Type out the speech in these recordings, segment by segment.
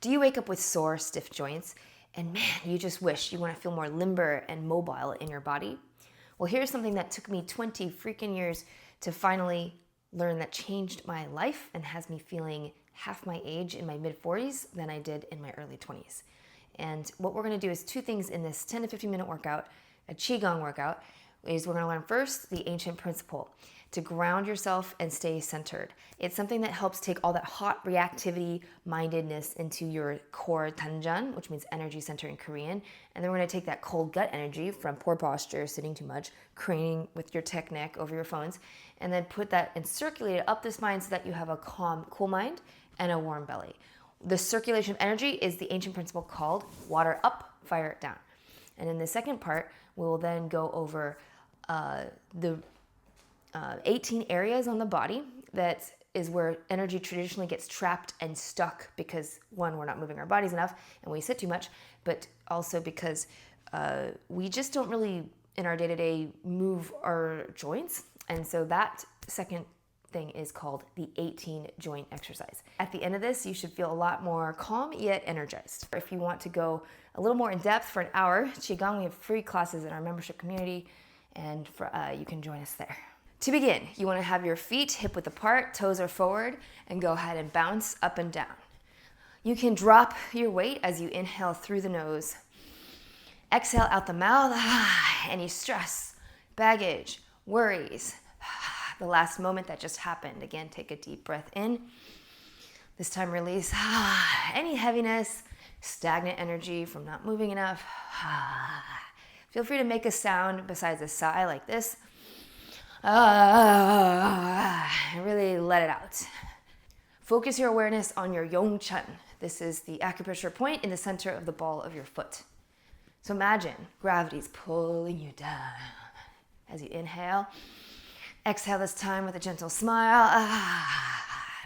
Do you wake up with sore, stiff joints? And man, you just wish you want to feel more limber and mobile in your body? Well, here's something that took me 20 freaking years to finally learn that changed my life and has me feeling half my age in my mid-40s than I did in my early 20s. And what we're going to do is two things in this 10 to 15 minute workout, a Qigong workout, is we're going to learn first the ancient principle to ground yourself and stay centered. It's something that helps take all that hot reactivity mindedness into your core tanjan, which means energy center in Korean. And then we're going to take that cold gut energy from poor posture, sitting too much, craning with your tech neck over your phones, and then put that and circulate it up the spine so that you have a calm, cool mind and a warm belly. The circulation of energy is the ancient principle called water up, fire down. And in the second part, we will then go over the 18 areas on the body that is where energy traditionally gets trapped and stuck because, one, we're not moving our bodies enough and we sit too much, but also because we just don't really, in our day-to-day, move our joints. And so that second thing is called the 18 joint exercise. At the end of this, you should feel a lot more calm yet energized. If you want to go a little more in depth for an hour, Qigong, we have free classes in our membership community, and you can join us there. To begin, you want to have your feet hip width apart, toes are forward, and go ahead and bounce up and down. You can drop your weight as you inhale through the nose. Exhale out the mouth, any stress, baggage, worries, the last moment that just happened. Again, take a deep breath in. This time release any heaviness, stagnant energy from not moving enough. Feel free to make a sound besides a sigh like this. Really let it out. Focus your awareness on your Yongchen. This is the acupressure point in the center of the ball of your foot. So imagine gravity's pulling you down as you inhale. Exhale this time with a gentle smile.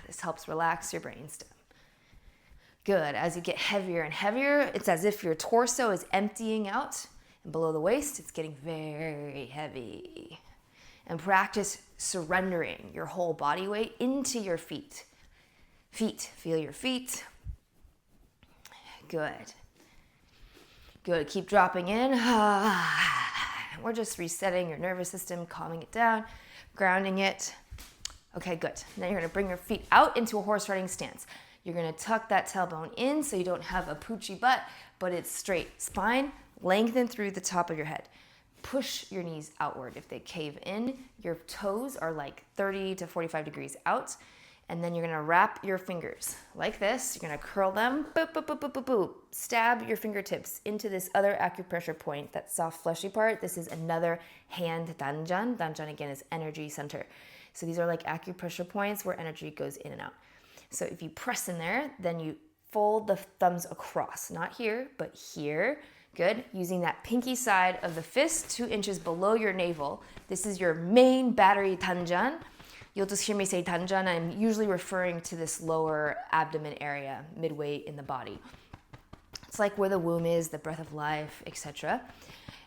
This helps relax your brainstem. Good. As you get heavier and heavier, it's as if your torso is emptying out, and below the waist, it's getting very heavy. And practice surrendering your whole body weight into your feet. Feel your feet. Good. Good. Keep dropping in. We're just resetting your nervous system, calming it down, grounding it. Okay, good. Now you're going to bring your feet out into a horse riding stance. You're going to tuck that tailbone in so you don't have a poochy butt, but it's straight. Spine, lengthen through the top of your head. Push your knees outward. If they cave in, your toes are like 30 to 45 degrees out. And then you're going to wrap your fingers like this. You're going to curl them. Boop, boop, boop, boop, boop, boop. Stab your fingertips into this other acupressure point, that soft fleshy part. This is another hand danjan. Danjan, again, is energy center. So these are like acupressure points where energy goes in and out. So if you press in there, then you fold the thumbs across. Not here, but here. Good. Using that pinky side of the fist 2 inches below your navel. This is your main battery danjan. You'll just hear me say danjan. I'm usually referring to this lower abdomen area, midway in the body. It's like where the womb is, the breath of life, etc.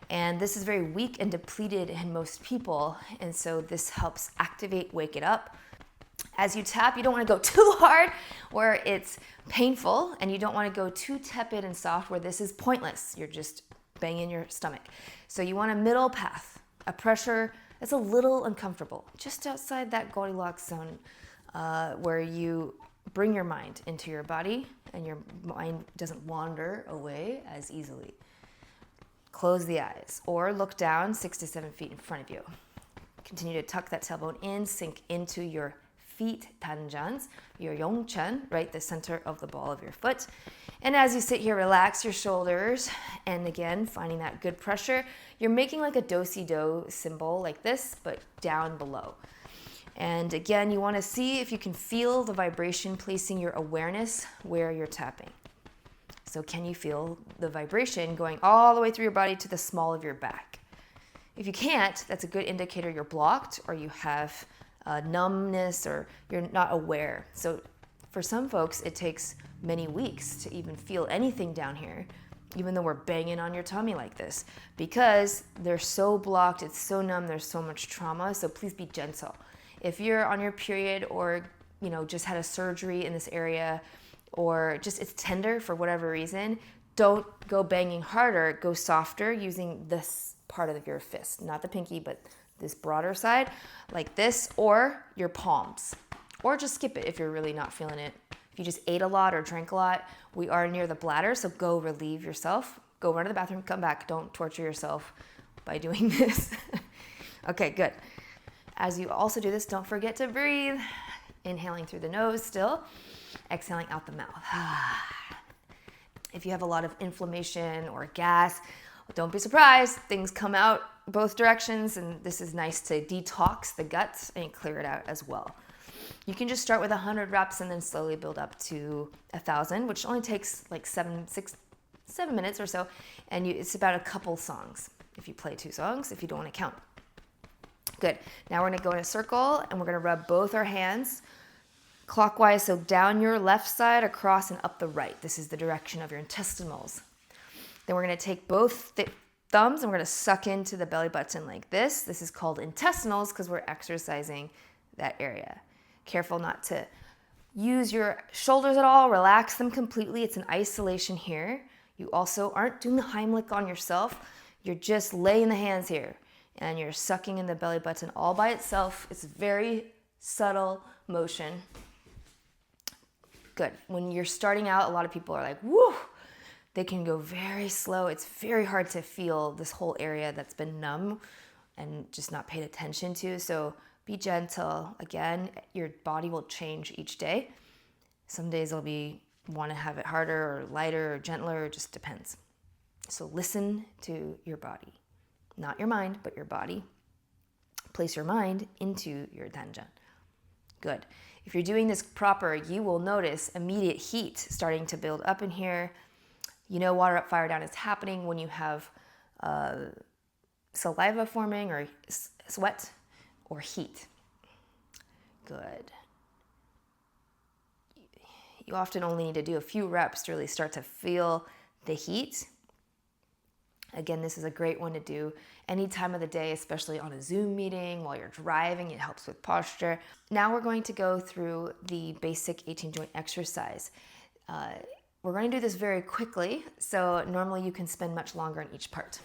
And this is very weak and depleted in most people. And so this helps activate, wake it up. As you tap, you don't want to go too hard where it's painful, and you don't want to go too tepid and soft where this is pointless. You're just banging your stomach. So you want a middle path, a pressure that's a little uncomfortable, just outside that Goldilocks zone where you bring your mind into your body and your mind doesn't wander away as easily. Close the eyes or look down 6 to 7 feet in front of you. Continue to tuck that tailbone in, sink into your feet tanjans, your yongchen, right, the center of the ball of your foot. And as you sit here, relax your shoulders. And again, finding that good pressure. You're making like a do-si-do symbol like this, but down below. And again, you want to see if you can feel the vibration, placing your awareness where you're tapping. So can you feel the vibration going all the way through your body to the small of your back? If you can't, that's a good indicator you're blocked or you have numbness or you're not aware. So for some folks, it takes many weeks to even feel anything down here, even though we're banging on your tummy like this, because they're so blocked, it's so numb, there's so much trauma. So please be gentle. If you're on your period or just had a surgery in this area, or just it's tender for whatever reason, don't go banging harder, go softer using this part of your fist, not the pinky, but this broader side, like this, or your palms, or just skip it if you're really not feeling it. If you just ate a lot or drank a lot, we are near the bladder, so go relieve yourself. Go run to the bathroom, come back. Don't torture yourself by doing this. Okay, good. As you also do this, don't forget to breathe. Inhaling through the nose still, exhaling out the mouth. If you have a lot of inflammation or gas, don't be surprised. Things come out both directions, and this is nice to detox the guts and clear it out as well. You can just start with 100 reps and then slowly build up to 1,000, which only takes like 7 minutes or so, and it's about a couple songs. If you play 2 songs, if you don't want to count. Good. Now we're going to go in a circle, and we're going to rub both our hands clockwise, so down your left side, across, and up the right. This is the direction of your intestinals. Then we're going to take both thumbs, and we're going to suck into the belly button like this. This is called intestinals because we're exercising that area. Careful not to use your shoulders at all. Relax them completely. It's an isolation here. You also aren't doing the Heimlich on yourself. You're just laying the hands here, and you're sucking in the belly button all by itself. It's very subtle motion. Good. When you're starting out, a lot of people are like, woo! They can go very slow. It's very hard to feel this whole area that's been numb and just not paid attention to. So be gentle. Again, your body will change each day. Some days it'll want to have it harder or lighter or gentler. It just depends. So listen to your body. Not your mind, but your body. Place your mind into your danjan. Good. If you're doing this proper, you will notice immediate heat starting to build up in here. You know water up, fire down is happening when you have saliva forming or sweat or heat. Good. You often only need to do a few reps to really start to feel the heat. Again, this is a great one to do any time of the day, especially on a Zoom meeting, while you're driving. It helps with posture. Now we're going to go through the basic 18 joint exercise. We're going to do this very quickly, so normally you can spend much longer on each part.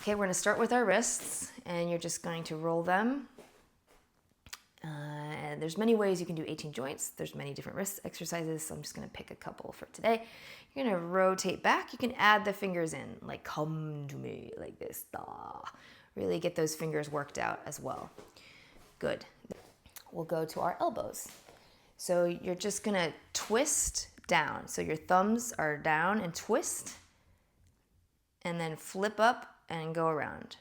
Okay, we're going to start with our wrists, and you're just going to roll them. And there's many ways you can do 18 joints. There's many different wrist exercises, so I'm just going to pick a couple for today. You're going to rotate back. You can add the fingers in, like come to me, like this. Really get those fingers worked out as well. Good. We'll go to our elbows. So you're just going to twist down. So your thumbs are down and twist, and then flip up and go around.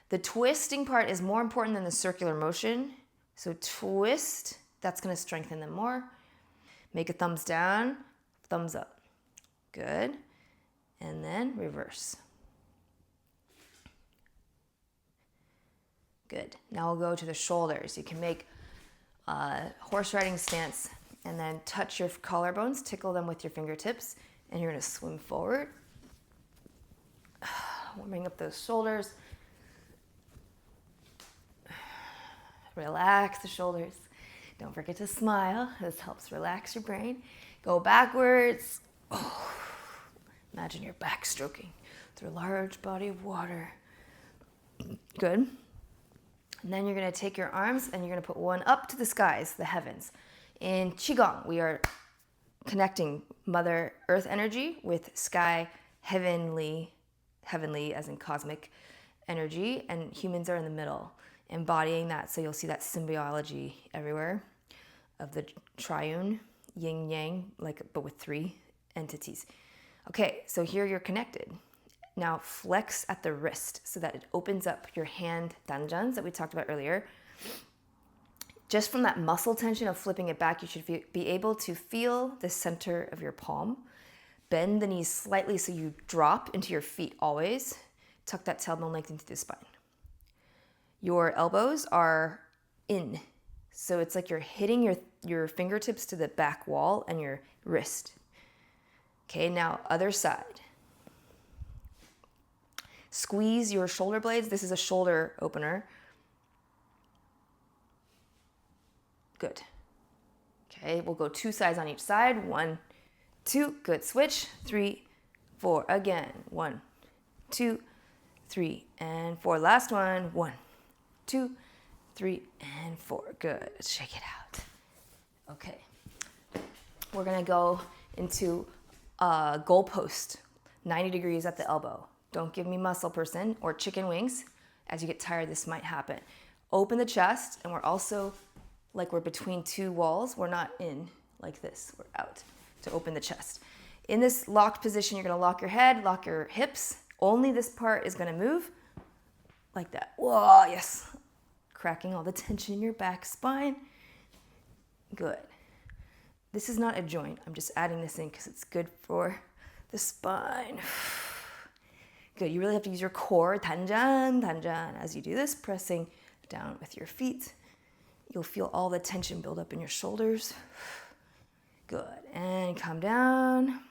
The twisting part is more important than the circular motion. So twist, that's going to strengthen them more. Make a thumbs down, thumbs up. Good. And then reverse. Good. Now we'll go to the shoulders. You can make a horse riding stance and then touch your collarbones, tickle them with your fingertips, and you're going to swim forward. Warming up those shoulders. Relax the shoulders. Don't forget to smile. This helps relax your brain. Go backwards. Oh, imagine your back stroking through a large body of water. Good. And then you're going to take your arms and you're going to put one up to the skies, the heavens. In Qigong, we are connecting Mother Earth energy with sky, heavenly as in cosmic energy, and humans are in the middle, embodying that. So you'll see that symbiology everywhere of the triune, yin yang, but with 3 entities. Okay, so here you're connected. Now flex at the wrist so that it opens up your hand danjans that we talked about earlier. Just from that muscle tension of flipping it back, you should be able to feel the center of your palm. Bend the knees slightly so you drop into your feet always. Tuck that tailbone length into the spine. Your elbows are in. So it's like you're hitting your fingertips to the back wall and your wrist. Okay, now other side. Squeeze your shoulder blades. This is a shoulder opener. Good. Okay, we'll go 2 sides on each side. 1, 2, good, switch, 3, 4, again, 1, 2, 3, and 4, last one, 1, 2, 3, and 4, good, shake it out. Okay, we're gonna go into a goalpost, 90 degrees at the elbow. Don't give me muscle person or chicken wings. As you get tired, this might happen. Open the chest, and we're also like we're between two walls. We're not in like this, we're out to open the chest. In this locked position, you're gonna lock your head, lock your hips. Only this part is gonna move like that. Whoa, yes. Cracking all the tension in your back spine. Good. This is not a joint. I'm just adding this in because it's good for the spine. Good. You really have to use your core, 단전, 단전. As you do this, pressing down with your feet. You'll feel all the tension build up in your shoulders. Good. And come down.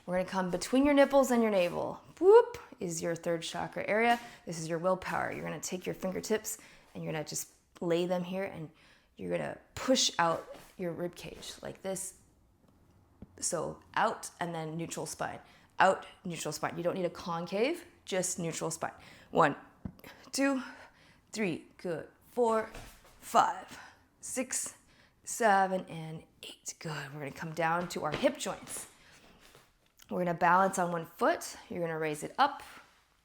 We're going to come between your nipples and your navel. Whoop is your third chakra area. This is your willpower. You're going to take your fingertips and you're going to just lay them here, and you're going to push out your rib cage like this. So out and then neutral spine. Out, neutral spine. You don't need a concave, just neutral spine. 1, 2, 3. Good. 4, 5, 6, 7, and 8. Good. We're going to come down to our hip joints. We're going to balance on one foot. You're going to raise it up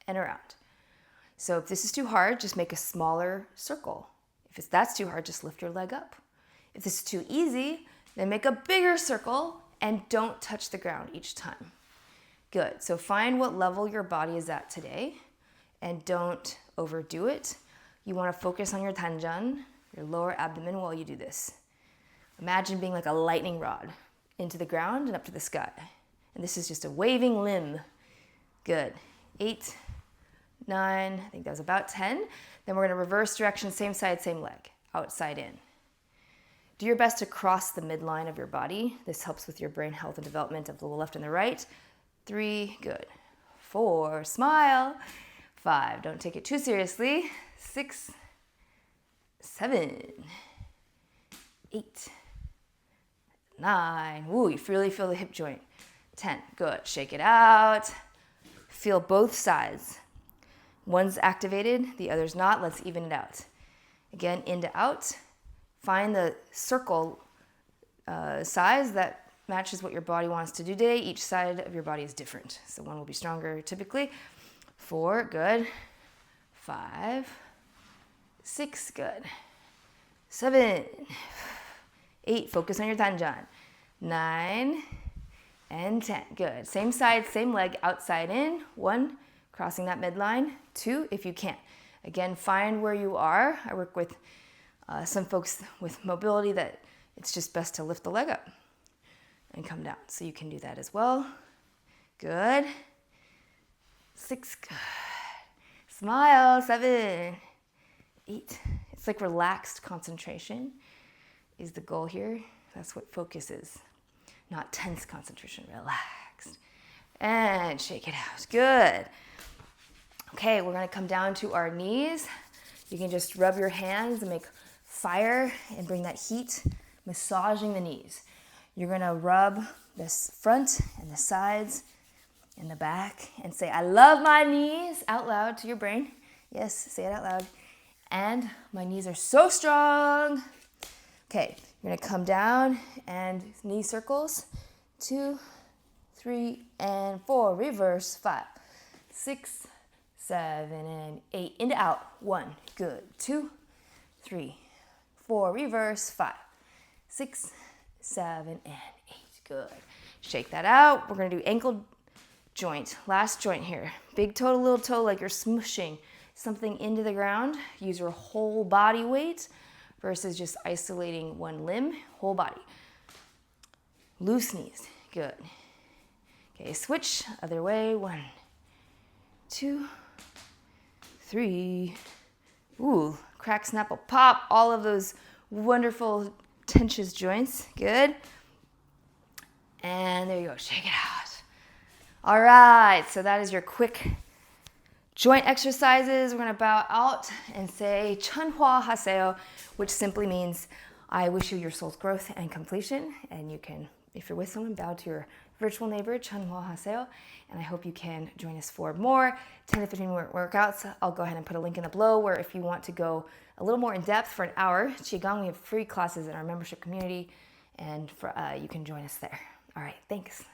and around. So if this is too hard, just make a smaller circle. If that's too hard, just lift your leg up. If this is too easy, then make a bigger circle and don't touch the ground each time. Good. So find what level your body is at today and don't overdo it. You want to focus on your 단전, your lower abdomen, while you do this. Imagine being like a lightning rod into the ground and up to the sky. And this is just a waving limb. Good. 8, 9, I think that was about 10. Then we're going to reverse direction, same side, same leg, outside in. Do your best to cross the midline of your body. This helps with your brain health and development of the left and the right. 3, good. 4, smile. 5, don't take it too seriously. 6, 7, 8, 9. Ooh, you really feel the hip joint. 10, good. Shake it out. Feel both sides. One's activated, the other's not. Let's even it out. Again, in to out. Find the circle size that matches what your body wants to do today. Each side of your body is different. So one will be stronger typically. 4, good. 5, 6, good. 7, 8, focus on your 단전. 9, and 10, good. Same side, same leg, outside in. 1, crossing that midline. 2, if you can. Again, find where you are. I work with some folks with mobility that it's just best to lift the leg up and come down. So you can do that as well. Good. 6, good. Smile. 7, 8. It's like relaxed concentration is the goal here. That's what focus is. Not tense concentration, relaxed. And shake it out. Good. Okay, we're going to come down to our knees. You can just rub your hands and make fire and bring that heat, massaging the knees. You're going to rub this front and the sides and the back and say, I love my knees, out loud to your brain. Yes, say it out loud. And my knees are so strong. Okay, you're going to come down and knee circles. 2, 3, and 4. Reverse. 5, 6, 7, and 8. Into out. 1, good. 2, 3, 4. Reverse. 5, 6, 7, and 8. Good. Shake that out. We're going to do ankle joint. Last joint here. Big toe to little toe, like you're smushing something into the ground. Use your whole body weight versus just isolating one limb, whole body. Loose knees, good. Okay, switch, other way. 1, 2, 3. Ooh, crack, snap, pop, all of those wonderful tensions joints, good. And there you go, shake it out. All right, so that is your quick joint exercises. We're gonna bow out and say Chunhua Haseo, which simply means I wish you your soul's growth and completion, and you can If you're with someone, bow to your virtual neighbor, Chanhua Haseo, and I hope you can join us for more 10 to 15 minute workouts. I'll go ahead and put a link in the below where if you want to go a little more in depth for an hour Qigong, we have free classes in our membership community, and you can join us there. All right, thanks.